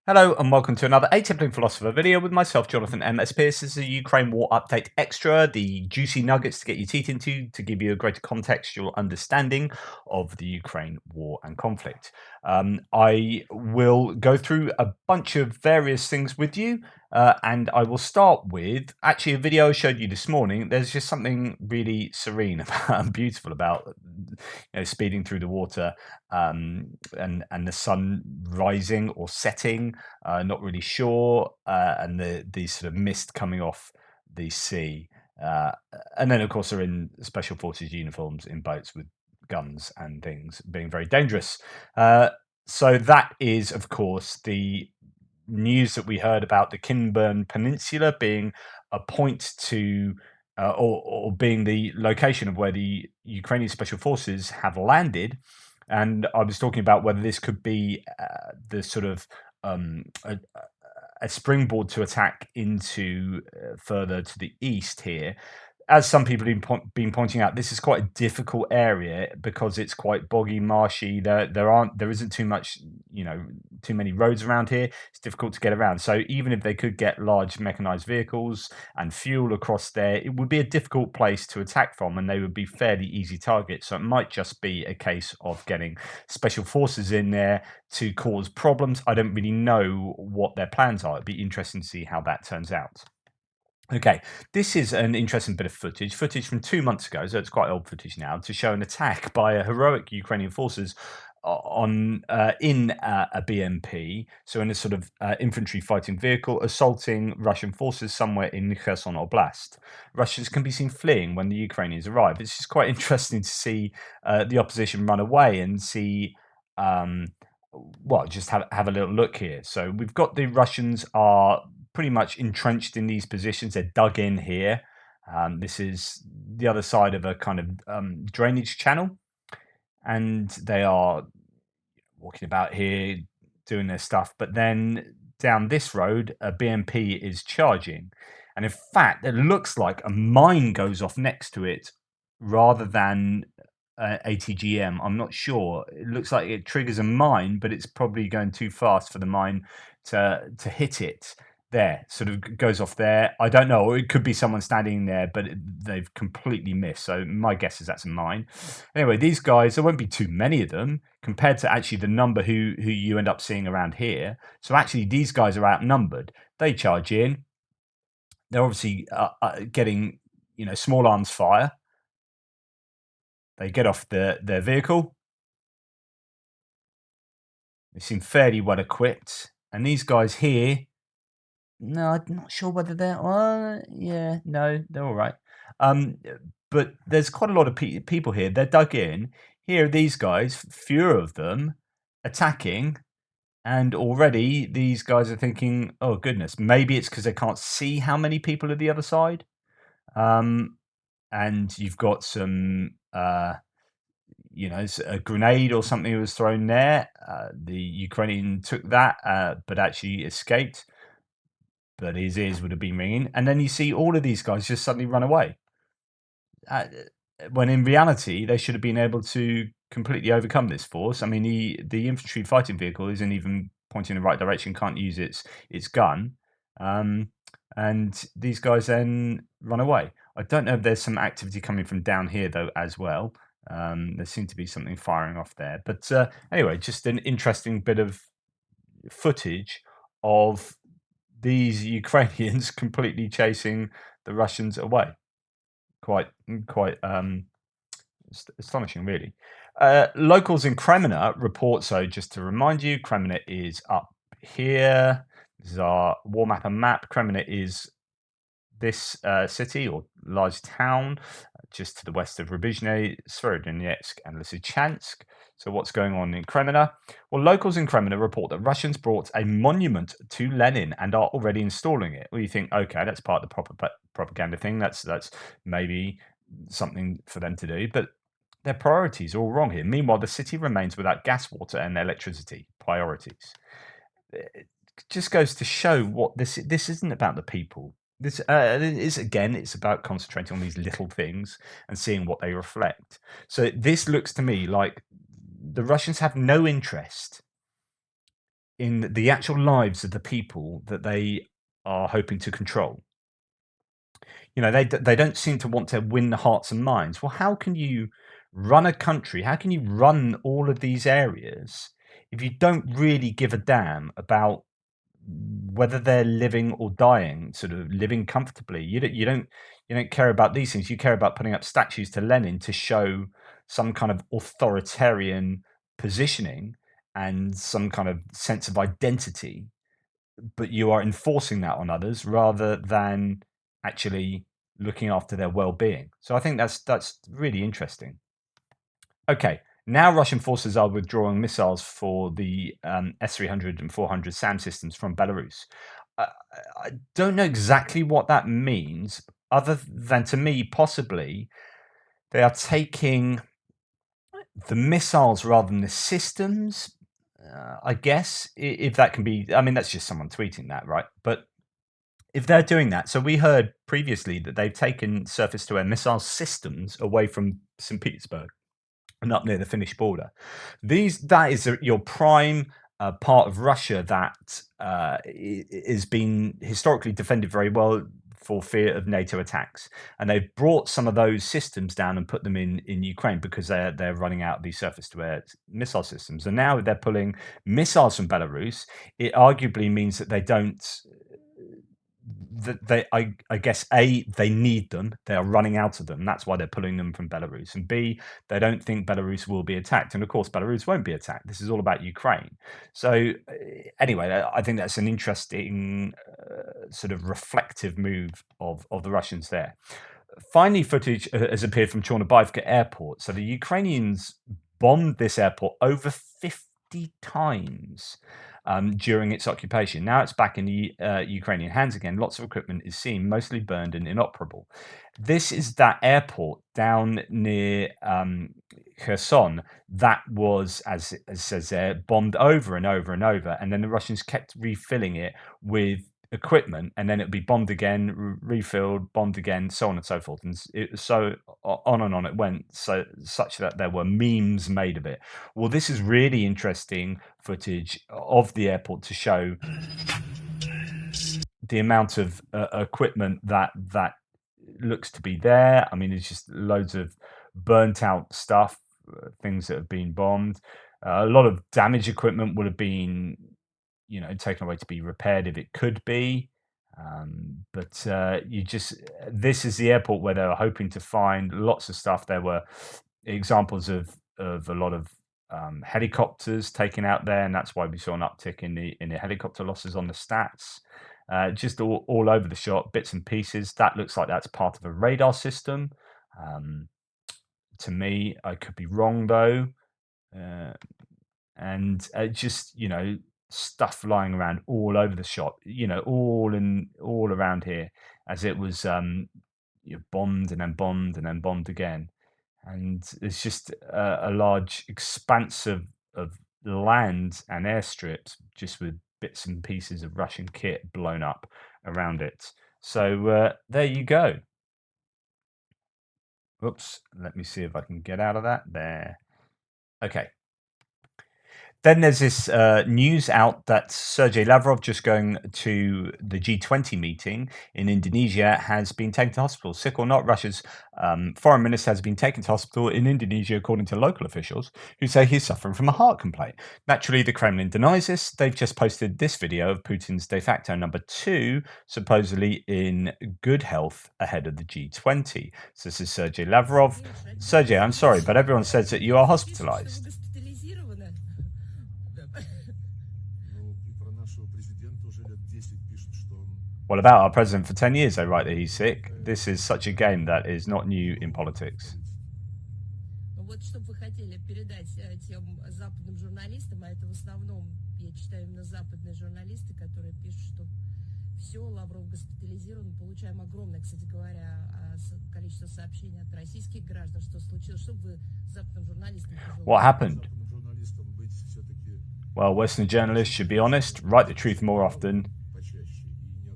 Hello and welcome to another Atypical Philosopher video with myself, Jonathan M.S. Pierce. This is a Ukraine War Update Extra, the juicy nuggets to get your teeth into to give you a greater contextual understanding of the Ukraine war and conflict. I will go through a bunch of various things with you, and I will start with actually a video I showed you this morning. There's just something really serene and beautiful about speeding through the water and the sun rising or setting, not really sure, and the sort of mist coming off the sea. Uh, and then, of course, they're in special forces uniforms in boats with guns and things, being very dangerous. So that is, of course, the news that we heard about the Kinburn Peninsula being a point to, or being the location of where the Ukrainian special forces have landed. And I was talking about whether this could be the sort of um, a springboard to attack into further to the east here. As some people have been pointing out, this is quite a difficult area because it's quite boggy, marshy. There isn't too much, too many roads around here. It's difficult to get around. So even if they could get large mechanized vehicles and fuel across there, it would be a difficult place to attack from, and they would be fairly easy targets. So it might just be a case of getting special forces in there to cause problems. I don't really know what their plans are. It'd be interesting to see how that turns out. Okay, this is an interesting bit of footage from 2 months ago, so it's quite old footage now, to show an attack by a heroic Ukrainian forces on in a BMP, so in a sort of infantry fighting vehicle, assaulting Russian forces somewhere in Kherson Oblast. Russians can be seen fleeing when the Ukrainians arrive. It's just quite interesting to see the opposition run away and see. Um, well, just have a little look here. So we've got the Russians are pretty much entrenched in these positions. They're dug in here. This is the other side of a kind of drainage channel, and they are walking about here doing their stuff. But then down this road, a BMP is charging, and in fact, it looks like a mine goes off next to it rather than ATGM. I'm not sure. It looks like it triggers a mine, but it's probably going too fast for the mine to hit it. There, sort of goes off there. I don't know. It could be someone standing there, but they've completely missed. So my guess is that's a mine. Anyway, these guys, there won't be too many of them compared to actually the number who you end up seeing around here. So actually, these guys are outnumbered. They charge in. They're obviously getting small arms fire. They get off their vehicle. They seem fairly well equipped. And these guys here, no, I'm not sure whether they're. Yeah, no, they're all right. Um, but there's quite a lot of people here. They're dug in. Here are these guys, fewer of them, attacking. And already these guys are thinking, oh, goodness, maybe it's because they can't see how many people are the other side. And you've got some a grenade or something was thrown there. The Ukrainian took that, but actually escaped. But his ears would have been ringing. And then you see all of these guys just suddenly run away. Uh, when in reality, they should have been able to completely overcome this force. I mean, the infantry fighting vehicle isn't even pointing in the right direction, can't use its gun. And these guys then run away. I don't know if there's some activity coming from down here, though, as well. There seemed to be something firing off there. But anyway, just an interesting bit of footage of these Ukrainians completely chasing the Russians away. Quite astonishing, really. Locals in Kremina report. So, just to remind you, Kremina is up here. This is our war map and map. Kremina is this city or large town just to the west of Rubizhne, Severodonetsk, and Lysychansk. So, what's going on in Kremina? Well, locals in Kremina report that Russians brought a monument to Lenin and are already installing it. Well, you think, okay, that's part of the propaganda thing. That's maybe something for them to do, but their priorities are all wrong here. Meanwhile, the city remains without gas, water, and electricity. Priorities. It just goes to show what this isn't about the people. This is again, it's about concentrating on these little things and seeing what they reflect. So this looks to me like the Russians have no interest in the actual lives of the people that they are hoping to control. They don't seem to want to win the hearts and minds. Well, how can you run a country? How can you run all of these areas if you don't really give a damn about whether they're living or dying, sort of living comfortably? You don't care about these things. You care about putting up statues to Lenin to show some kind of authoritarian positioning and some kind of sense of identity, but you are enforcing that on others rather than actually looking after their well-being. So I think that's really interesting. Okay, now Russian forces are withdrawing missiles for the S-300 and 400 SAM systems from Belarus. I, I don't know exactly what that means, other than to me, possibly they are taking the missiles rather than the systems. I guess if that can be. I mean, that's just someone tweeting that, right? But if they're doing that, so we heard previously that they've taken surface-to-air missile systems away from St. Petersburg and up near the Finnish border. That is your prime part of Russia that is been historically defended very well for fear of NATO attacks, and they've brought some of those systems down and put them in Ukraine because they're running out of these surface-to-air missile systems, and now they're pulling missiles from Belarus. It arguably means that they don't that I guess they need them. They are running out of them. That's why they're pulling them from Belarus. And B, they don't think Belarus will be attacked. And of course, Belarus won't be attacked. This is all about Ukraine. So anyway, I think that's an interesting sort of reflective move of the Russians there. Finally, footage has appeared from Chornobaivka airport. So the Ukrainians bombed this airport over 50 times during its occupation. Now it's back in the Ukrainian hands again. Lots of equipment is seen, mostly burned and inoperable. This is that airport down near Kherson that was, as it says there, bombed over and over and over. And then the Russians kept refilling it with equipment, and then it'd be bombed again, refilled, bombed again, so on and so forth, and so on and on it went, so such that there were memes made of it. Well, this is really interesting footage of the airport to show the amount of equipment that looks to be there. I mean, it's just loads of burnt out stuff, things that have been bombed. A lot of damaged equipment would have been taken away to be repaired if it could be. But this is the airport where they were hoping to find lots of stuff. There were examples of a lot of helicopters taken out there, and that's why we saw an uptick in the helicopter losses on the stats. Just all over the shot, bits and pieces. That looks like that's part of a radar system. To me, I could be wrong though. And just stuff lying around all over the shop, all around here, as it was bombed and then bombed and then bombed again, and it's just a large expanse of land and airstrips just with bits and pieces of Russian kit blown up around it. So there you go. Oops, let me see if I can get out of that there. Okay. Then there's this news out that Sergey Lavrov, just going to the G20 meeting in Indonesia, has been taken to hospital. Sick or not, Russia's foreign minister has been taken to hospital in Indonesia, according to local officials, who say he's suffering from a heart complaint. Naturally, the Kremlin denies this. They've just posted this video of Putin's de facto number 2, supposedly in good health ahead of the G20. So this is Sergey Lavrov. Sergey, I'm sorry, but everyone says that you are hospitalized. Well, about our president for 10 years, they write that he's sick. This is such a game that is not new in politics. Вот что бы вы хотели передать тем западным журналистам, а это в основном, я читаю именно западные журналисты, которые пишут, что все, Лавров госпитализирован, получаем огромное, кстати говоря, количество сообщений от российских граждан, что случилось, чтобы вы западным журналистам... What happened? Well, Western journalists should be honest, write the truth more often,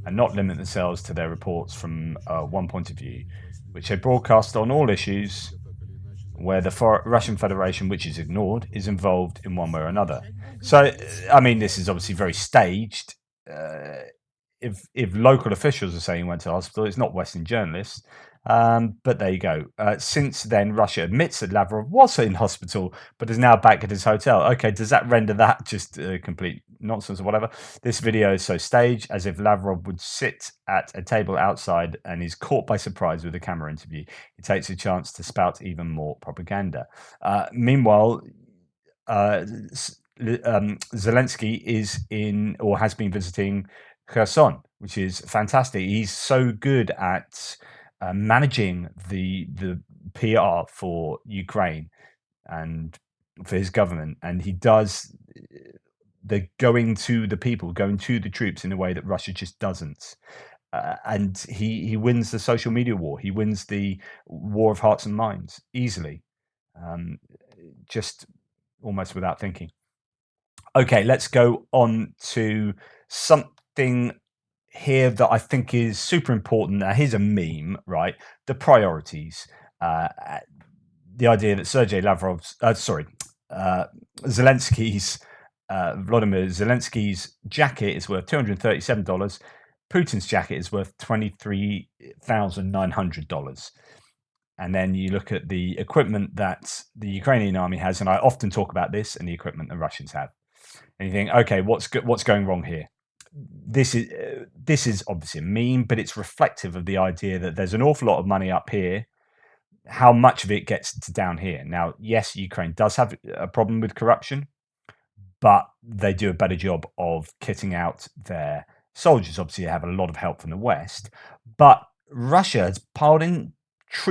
and not limit themselves to their reports from one point of view, which they broadcast on all issues where the Russian Federation, which is ignored, is involved in one way or another. So, говорить. I mean, this is obviously very staged. Uh, if local officials are saying he went to hospital, it's not Western journalists. But there you go. Since then, Russia admits that Lavrov was in hospital, but is now back at his hotel. Okay, does that render that just complete nonsense or whatever? This video is so staged, as if Lavrov would sit at a table outside and is caught by surprise with a camera interview. He takes a chance to spout even more propaganda. Meanwhile, uh, Zelenskyy is in or has been visiting Kherson, which is fantastic. He's so good at managing the PR for Ukraine and for his government, and he does the going to the people, going to the troops in a way that Russia just doesn't. And he wins the social media war. He wins the war of hearts and minds easily, um, just almost without thinking. Okay, let's go on to something here that I think is super important. Now, here's a meme, right? The priorities. Uh, uh, the idea that Zelensky's, Vladimir Zelensky's jacket is worth $237. Putin's jacket is worth $23,900. And then you look at the equipment that the Ukrainian army has, and I often talk about this, and the equipment the Russians have. And you think, okay, what's going wrong here? This is obviously a meme, but it's reflective of the idea that there's an awful lot of money up here. How much of it gets to down here? Now, yes, Ukraine does have a problem with corruption, but they do a better job of kitting out their soldiers. Obviously, they have a lot of help from the West, but Russia has piled in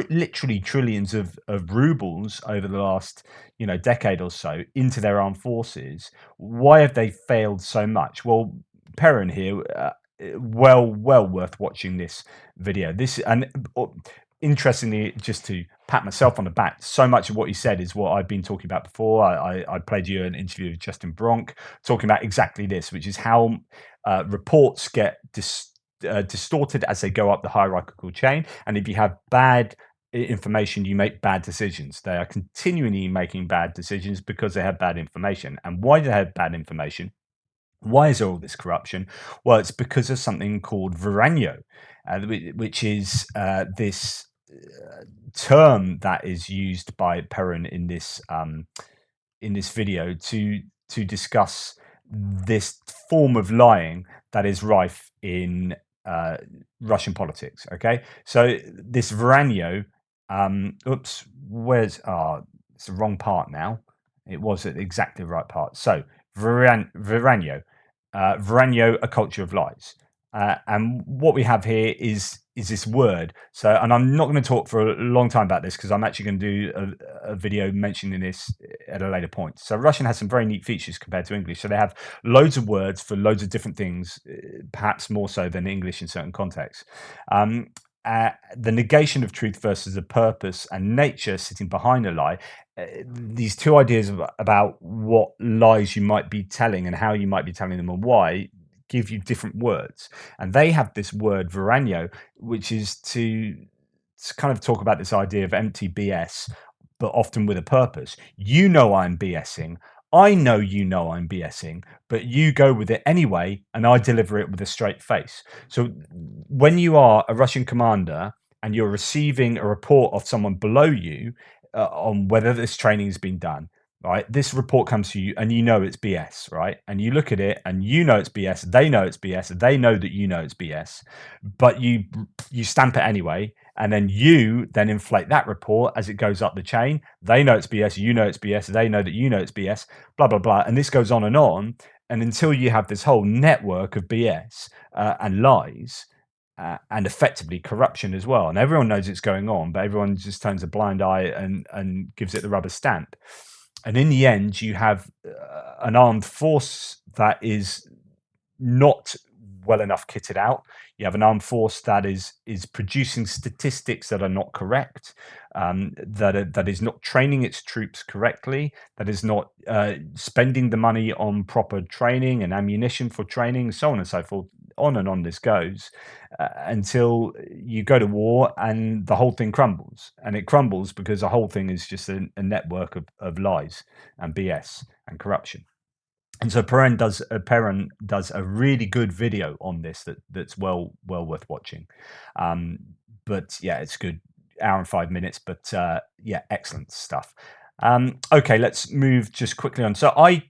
literally trillions of rubles over the last decade or so into their armed forces. Why have they failed so much? Well, Perrin here, well worth watching this video. This and interestingly, just to pat myself on the back, so much of what he said is what I've been talking about before. I played you an interview with Justin Bronk talking about exactly this, which is how reports get distorted as they go up the hierarchical chain. And if you have bad information, you make bad decisions. They are continually making bad decisions because they have bad information. And why do they have bad information? Why is there all this corruption? Well, it's because of something called vranyo, which is this term that is used by Perrin in this video to discuss this form of lying that is rife in Russian politics. Okay, so this vranyo, it's the wrong part now. It was at exactly the right part. So Vranyo, Vranyo, a culture of lies. And what we have here is this word. So, and I'm not going to talk for a long time about this because I'm actually going to do a video mentioning this at a later point. So, Russian has some very neat features compared to English. So, they have loads of words for loads of different things, perhaps more so than English in certain contexts. The negation of truth versus the purpose and nature sitting behind a lie. These two ideas about what lies you might be telling and how you might be telling them and why give you different words. And they have this word vranyo, which is to kind of talk about this idea of empty BS, but often with a purpose. You know I'm BSing. I know you know I'm BSing, but you go with it anyway, and I deliver it with a straight face. So when you are a Russian commander and you're receiving a report of someone below you on whether this training has been done, right? This report comes to you and you know it's BS, right? And you look at it and you know it's BS. They know it's BS. They know that you know it's BS, but you stamp it anyway. And then you then inflate that report as it goes up the chain. They know it's BS. You know it's BS. They know that you know it's BS, blah, blah, blah. And this goes on. And until you have this whole network of BS and lies, and effectively corruption as well. And everyone knows it's going on, but everyone just turns a blind eye and gives it the rubber stamp. And in the end, you have an armed force that is not well enough kitted out. You have an armed force that is producing statistics that are not correct, that is not training its troops correctly, that is not spending the money on proper training and ammunition for training, so on and so forth. On and on this goes until you go to war and the whole thing crumbles. And it crumbles because the whole thing is just a network of lies and BS and corruption. And so Perrin does a really good video on this that's well worth watching. But yeah, it's good, hour and 5 minutes. But yeah, excellent stuff. Okay, let's move just quickly on. So I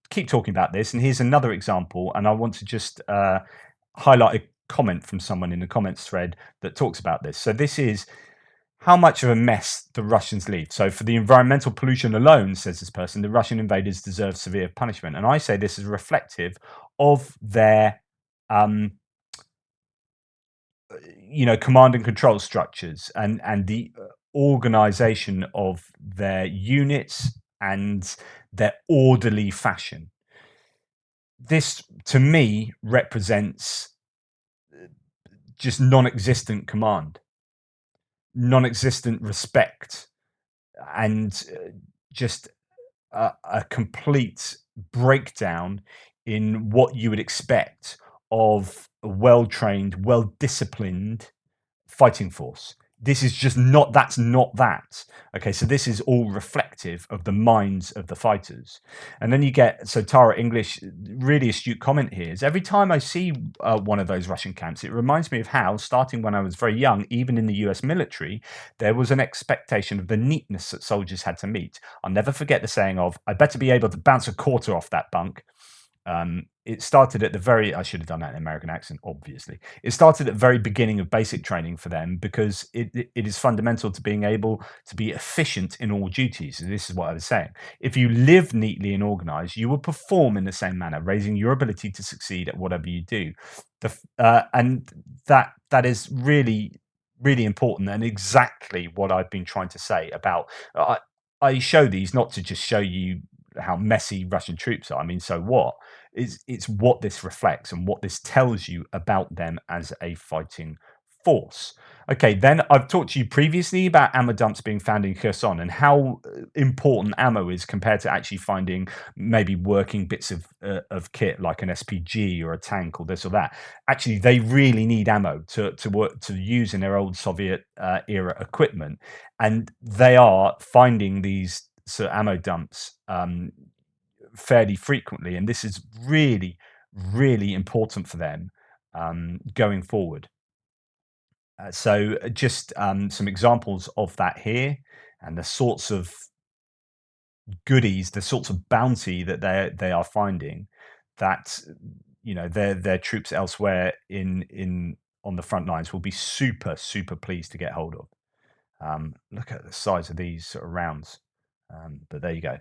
keep talking about this, and here's another example, and I want to just highlight a comment from someone in the comments thread that talks about this. So this is how much of a mess the Russians leave. So for the environmental pollution alone, says this person, the Russian invaders deserve severe punishment. And I say this is reflective of their, command and control structures and the organization of their units and their orderly fashion. This, to me, represents just non-existent command, non-existent respect, and just a complete breakdown in what you would expect of a well-trained, well-disciplined fighting force. This is just not, that's not that. Okay, so this is all reflective of the minds of the fighters. And then you get, so Tara English, really astute comment here, is every time I see one of those Russian camps, it reminds me of how, starting when I was very young, even in the US military, there was an expectation of the neatness that soldiers had to meet. I'll never forget the saying of, I better be able to bounce a quarter off that bunk. It started at the very, I should have done that in American accent, obviously. It started at the very beginning of basic training for them because it is fundamental to being able to be efficient in all duties. And this is what I was saying. If you live neatly and organized, you will perform in the same manner, raising your ability to succeed at whatever you do. And that is really, really important and exactly what I've been trying to say about. I show these not to just show you how messy Russian troops are. I mean, so what? It's what this reflects and what this tells you about them as a fighting force. Okay, then I've talked to you previously about ammo dumps being found in Kherson and how important ammo is compared to actually finding maybe working bits of kit like an SPG or a tank or this or that. Actually, they really need ammo to work to use in their old Soviet era equipment, and they are finding these sort of ammo dumps fairly frequently, and this is really, really important for them going forward. So just some examples of that here, and the sorts of goodies, the sorts of bounty that they are finding, that their troops elsewhere in on the front lines will be super pleased to get hold of. Look at the size of these sort of rounds. But there you go.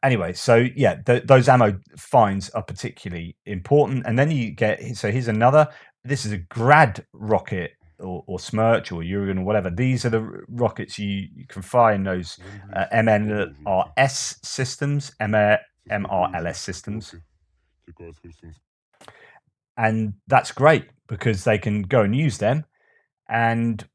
Anyway, so yeah, those ammo finds are particularly important. And then you get, so here's another. This is a Grad rocket or Smirch or Urigan or whatever. These are the rockets you can fire in those MRS systems, MRLS systems. And that's great because they can go and use them. And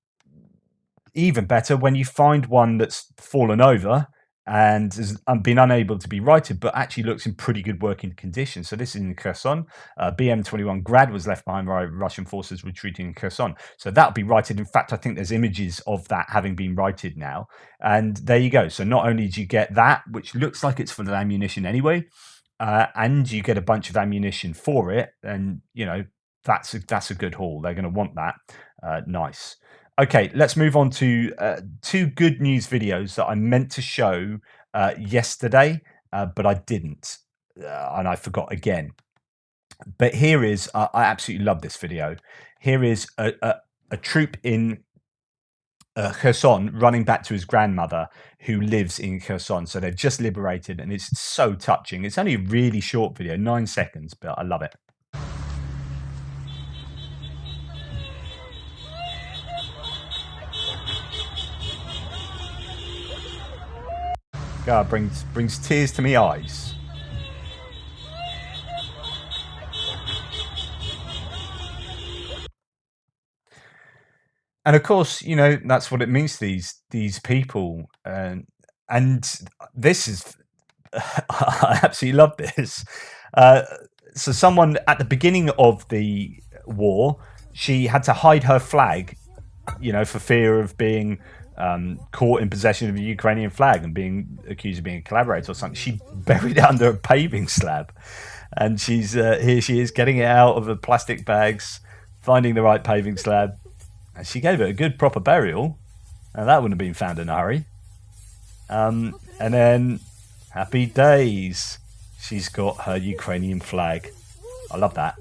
even better, when you find one that's fallen over and has been unable to be righted, but actually looks in pretty good working condition. So this is in Kherson. BM-21 Grad was left behind by Russian forces retreating in Kherson. So that'll be righted. In fact, I think there's images of that having been righted now. And there you go. So not only do you get that, which looks like it's full of ammunition anyway, and you get a bunch of ammunition for it, and that's a good haul. They're going to want that. Nice. Okay, let's move on to two good news videos that I meant to show yesterday, but I didn't, and I forgot again. But here is, I absolutely love this video. Here is a troop in Kherson running back to his grandmother who lives in Kherson. So they've just liberated, and it's so touching. It's only a really short video, 9 seconds, but I love it. God, brings tears to me eyes. And of course, that's what it means to these people. And this is, I absolutely love this. So someone at the beginning of the war, she had to hide her flag, for fear of being caught in possession of a Ukrainian flag and being accused of being a collaborator or something. She buried it under a paving slab, and she's here. She is getting it out of the plastic bags, finding the right paving slab, and she gave it a good proper burial. And that wouldn't have been found in a hurry. And then, happy days, she's got her Ukrainian flag. I love that.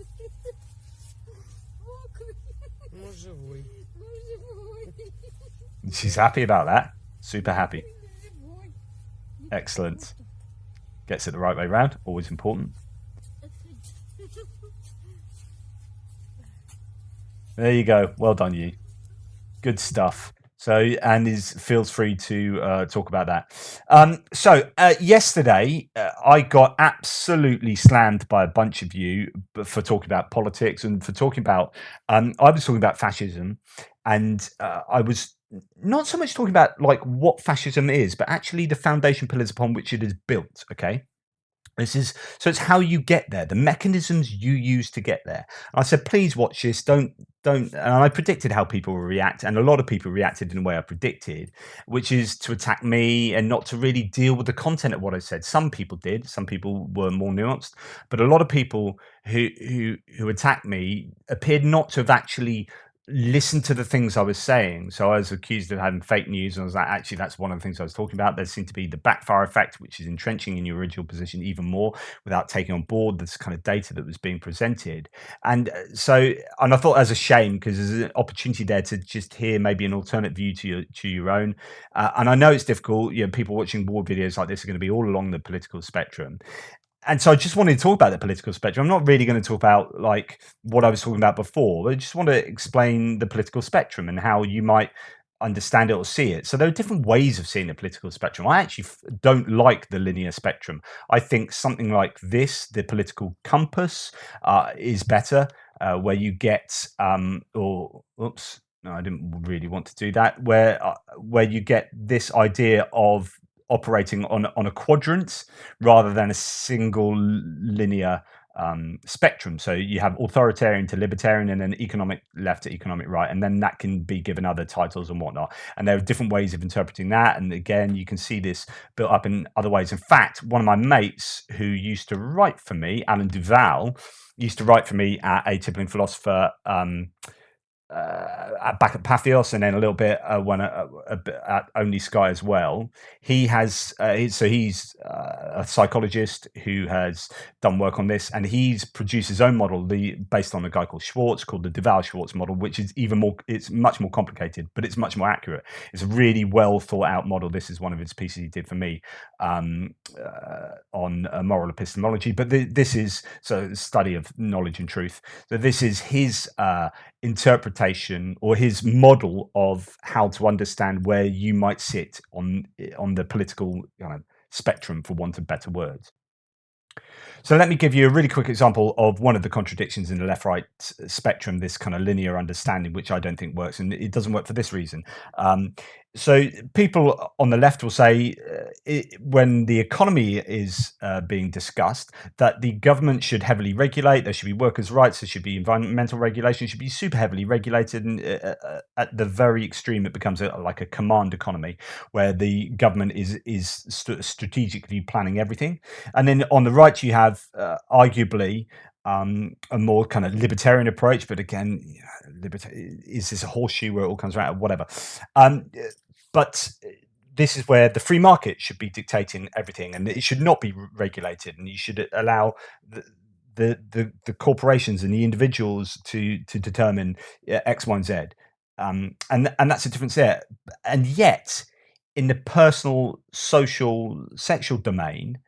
She's happy about that. Super happy. Excellent. Gets it the right way round. Always important. There you go. Well done, you. Good stuff. So, and feels free to talk about that. Yesterday, I got absolutely slammed by a bunch of you for talking about politics and for talking about. I was talking about fascism, and I was not so much talking about like what fascism is, but actually the foundation pillars upon which it is built. Okay. It's how you get there, the mechanisms you use to get there. And I said, please watch this. Don't. And I predicted how people will react, and a lot of people reacted in the way I predicted, which is to attack me and not to really deal with the content of what I said. Some people did. Some people were more nuanced, but a lot of people who attacked me appeared not to have actually listened to the things I was saying. So I was accused of having fake news, and I was like, actually, that's one of the things I was talking about. There seemed to be the backfire effect, which is entrenching in your original position even more without taking on board this kind of data that was being presented. And and I thought as a shame, because there's an opportunity there to just hear maybe an alternate view to your own. And I know it's difficult. You know, people watching war videos like this are going to be all along the political spectrum. And so I just wanted to talk about the political spectrum. I'm not really going to talk about like what I was talking about before, but I just want to explain the political spectrum and how you might understand it or see it. So there are different ways of seeing the political spectrum. I actually don't like the linear spectrum. I think something like this, the political compass, is better, where you get, oops, no, I didn't really want to do that, where you get this idea of operating on a quadrant rather than a single linear spectrum. So you have authoritarian to libertarian, and then economic left to economic right, and then that can be given other titles and whatnot. And there are different ways of interpreting that. And again, you can see this built up in other ways. In fact, one of my mates who used to write for me, Alan Duval, used to write for me at Atypical Philosopher, back at Pathos, and then a little bit when a bit at Only Sky as well. He's a psychologist who has done work on this, and he's produced his own model, based on a guy called Schwartz, called the Duval-Schwartz model, which is even more. It's much more complicated, but it's much more accurate. It's a really well thought out model. This is one of his pieces he did for me on moral epistemology. But this is a study of knowledge and truth. So this is his interpretation or his model of how to understand where you might sit on the political spectrum, for want of better words. So let me give you a really quick example of one of the contradictions in the left-right spectrum, this kind of linear understanding, which I don't think works, and it doesn't work for this reason. So people on the left will say, when the economy is being discussed, that the government should heavily regulate, there should be workers' rights, there should be environmental regulation, should be super heavily regulated, and at the very extreme, it becomes like a command economy, where the government is strategically planning everything. And then on the right, you have arguably a more kind of libertarian approach, but again, is this a horseshoe where it all comes around, whatever. But this is where the free market should be dictating everything, and it should not be regulated, and you should allow the corporations and the individuals to determine X, Y, and Z. And that's a difference there. And yet, in the personal, social, sexual domain,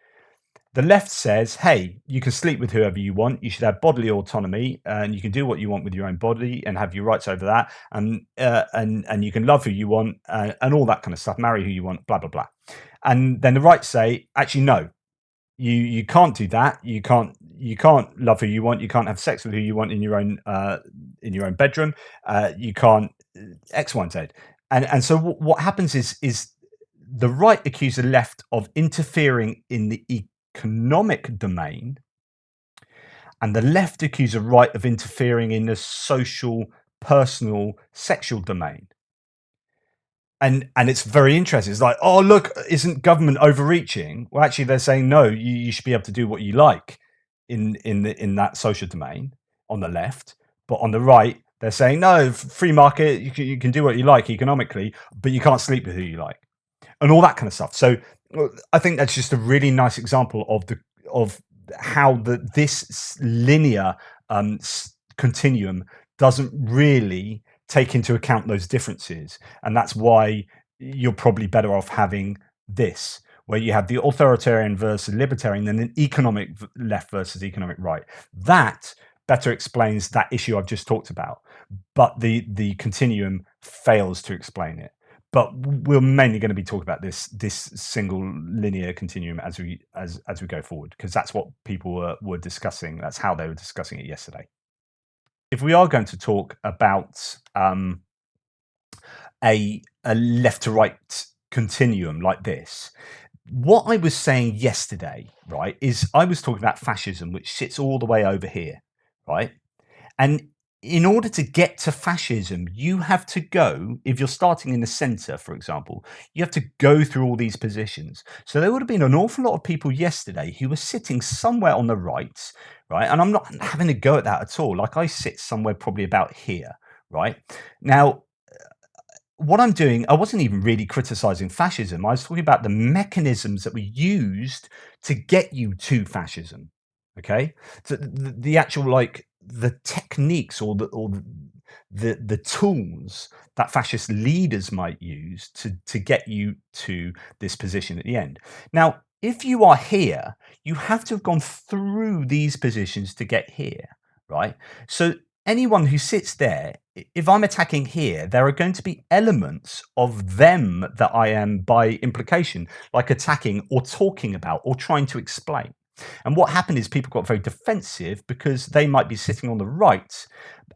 the left says, hey, you can sleep with whoever you want. You should have bodily autonomy, and you can do what you want with your own body and have your rights over that. And you can love who you want and all that kind of stuff. Marry who you want, blah, blah, blah. And then the right say, actually, no, you can't do that. You can't love who you want. You can't have sex with who you want in your own bedroom. You can't X, Y, and Z. And so what happens is the right accuse the left of interfering in the economic domain, and the left accuse the right of interfering in the social, personal, sexual domain. and it's very interesting. It's like, oh look, isn't government overreaching? Well, actually, they're saying no. You should be able to do what you like in that social domain on the left, but on the right, they're saying no, free market. You can do what you like economically, but you can't sleep with who you like, and all that kind of stuff. So I think that's just a really nice example of how this linear continuum doesn't really take into account those differences, and that's why you're probably better off having this, where you have the authoritarian versus libertarian, and an economic left versus economic right. That better explains that issue I've just talked about, but the continuum fails to explain it. But we're mainly going to be talking about this single linear continuum as we go forward, because that's what people were discussing. That's how they were discussing it yesterday. If we are going to talk about a left to right continuum like this, what I was saying yesterday, right, is I was talking about fascism, which sits all the way over here, right? And in order to get to fascism, you have to go, if you're starting in the center, for example, you have to go through all these positions. So there would have been an awful lot of people yesterday who were sitting somewhere on the right, right? And I'm not having a go at that at all. Like I sit somewhere probably about here, right? Now, what I'm doing, I wasn't even really criticizing fascism. I was talking about the mechanisms that were used to get you to fascism. Okay, so the actual, like, the techniques or the tools that fascist leaders might use to get you to this position at the end. Now, if you are here, you have to have gone through these positions to get here, right? So anyone who sits there, if I'm attacking here, there are going to be elements of them that I am, by implication, like attacking or talking about or trying to explain. And what happened is people got very defensive because they might be sitting on the right.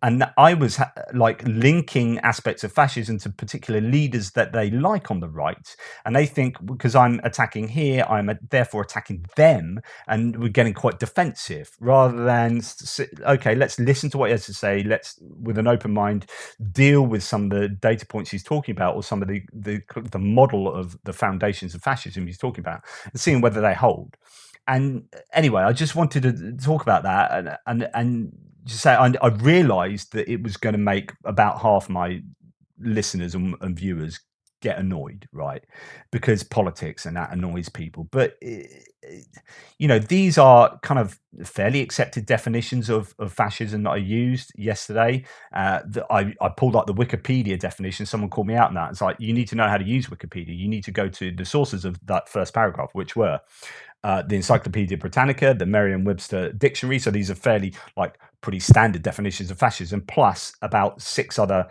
And I was like linking aspects of fascism to particular leaders that they like on the right. And they think because I'm attacking here, I'm therefore attacking them. And we're getting quite defensive rather than, okay, let's listen to what he has to say. Let's, with an open mind, deal with some of the data points he's talking about, or some of the model of the foundations of fascism he's talking about, and seeing whether they hold. And anyway, I just wanted to talk about that and just say I realised that it was going to make about half my listeners and viewers get annoyed, right? Because politics, and that annoys people. But you know, these are kind of fairly accepted definitions of fascism that I used yesterday. I pulled up the Wikipedia definition. Someone called me out on that. It's like, you need to know how to use Wikipedia. You need to go to the sources of that first paragraph, which were the Encyclopedia Britannica, the Merriam-Webster Dictionary. So these are fairly, like, pretty standard definitions of fascism, plus about 6 other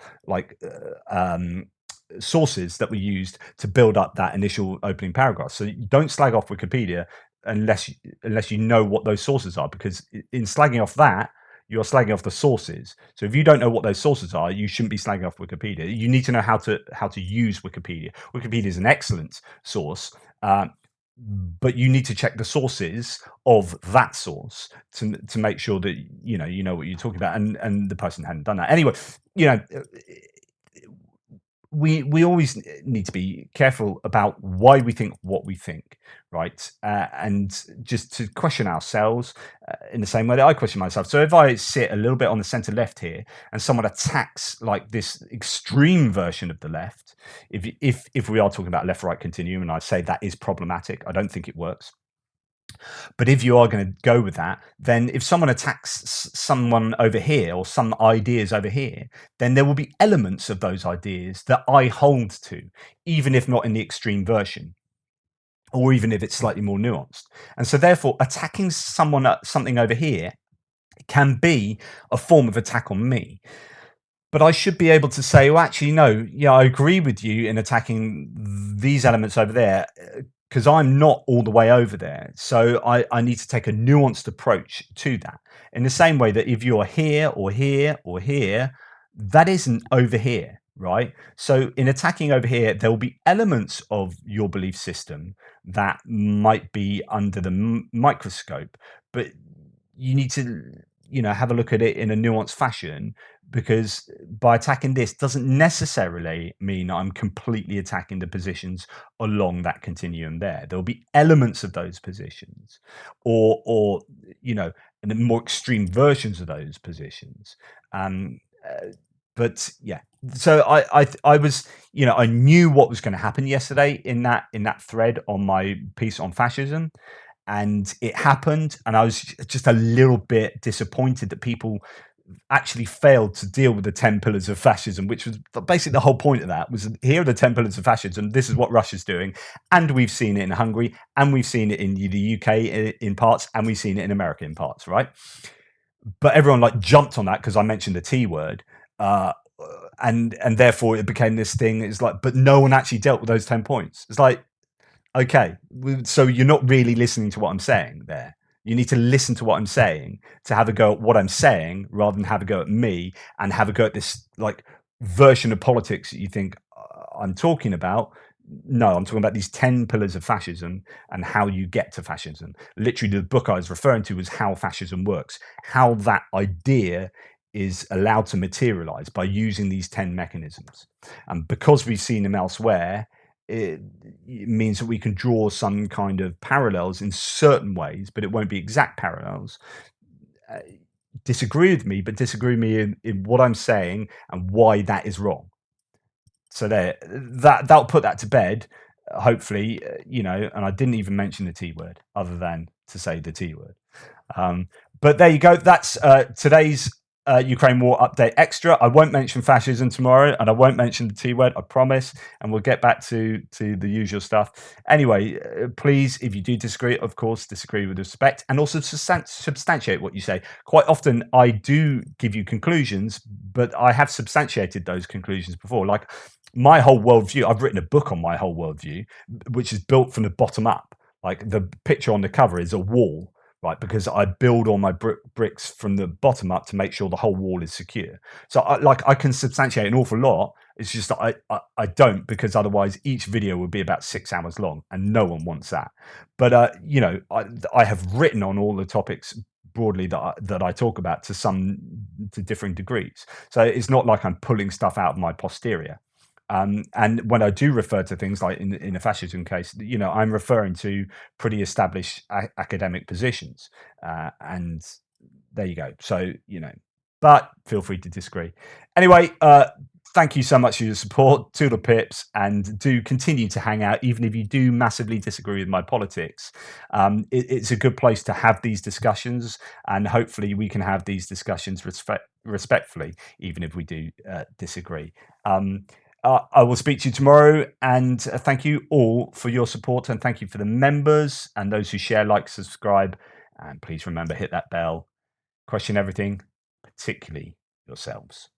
sources that were used to build up that initial opening paragraph. So don't slag off Wikipedia unless you know what those sources are, because in slagging off that, you're slagging off the sources. So if you don't know what those sources are, you shouldn't be slagging off Wikipedia. You need to know how to use Wikipedia. Wikipedia is an excellent source. But you need to check the sources of that source to make sure that you know what you're talking about, and the person hadn't done that. Anyway, you know, we always need to be careful about why we think what we think, right? And just to question ourselves in the same way that I question myself. So if I sit a little bit on the center left here, and someone attacks like this extreme version of the left, if we are talking about left-right continuum, and I say that is problematic, I don't think it works. But if you are going to go with that, then if someone attacks someone over here, or some ideas over here, then there will be elements of those ideas that I hold to, even if not in the extreme version, or even if it's slightly more nuanced. And so therefore, attacking something over here can be a form of attack on me. But I should be able to say, well, actually, no, yeah, I agree with you in attacking these elements over there, because I'm not all the way over there. So I need to take a nuanced approach to that. In the same way that if you're here or here or here, that isn't over here, right? So in attacking over here, there will be elements of your belief system that might be under the microscope, but you need to have a look at it in a nuanced fashion, because by attacking this doesn't necessarily mean I'm completely attacking the positions along that continuum there. There'll be elements of those positions, or and the more extreme versions of those positions. Um, but yeah, so I was, I knew what was going to happen yesterday in that thread on my piece on fascism, and it happened, and I was just a little bit disappointed that people actually failed to deal with the 10 pillars of fascism, which was basically the whole point of that. Was, here are the 10 pillars of fascism, this is what Russia's doing, and we've seen it in Hungary, and we've seen it in the UK in parts, and we've seen it in America in parts, right? But everyone like jumped on that because I mentioned the T word, uh, and therefore it became this thing. It's like, but no one actually dealt with those 10 points. It's like, okay, so you're not really listening to what I'm saying there. You need to listen to what I'm saying to have a go at what I'm saying, rather than have a go at me and have a go at this like version of politics that you think I'm talking about. No, I'm talking about these 10 pillars of fascism and how you get to fascism. Literally, the book I was referring to was How Fascism Works, how that idea is allowed to materialize by using these 10 mechanisms. And because we've seen them elsewhere, it means that we can draw some kind of parallels in certain ways, but it won't be exact parallels. Disagree with me, but disagree with me in what I'm saying and why that is wrong. So that'll put that to bed, hopefully, and I didn't even mention the T word other than to say the T word. But there you go. That's today's Ukraine War Update Extra. I won't mention fascism tomorrow, and I won't mention the T word, I promise, and we'll get back to the usual stuff. Anyway, please, if you do disagree, of course, disagree with respect, and also substantiate what you say. Quite often, I do give you conclusions, but I have substantiated those conclusions before. Like my whole worldview, I've written a book on my whole worldview, which is built from the bottom up. Like the picture on the cover is a wall, right? Because I build all my bricks from the bottom up to make sure the whole wall is secure. So I can substantiate an awful lot. It's just that I don't, because otherwise each video would be about 6 hours long, and no one wants that. But I have written on all the topics broadly that I talk about to differing degrees. So it's not like I'm pulling stuff out of my posterior. And when I do refer to things like in a fascism case, I'm referring to pretty established academic positions, and there you go. So but feel free to disagree. Anyway, thank you so much for your support. Toodle pips, and do continue to hang out, even if you do massively disagree with my politics. It's a good place to have these discussions, and hopefully we can have these discussions respectfully, even if we do disagree. I will speak to you tomorrow, and thank you all for your support, and thank you for the members and those who share, like, subscribe, and please remember, hit that bell, question everything, particularly yourselves.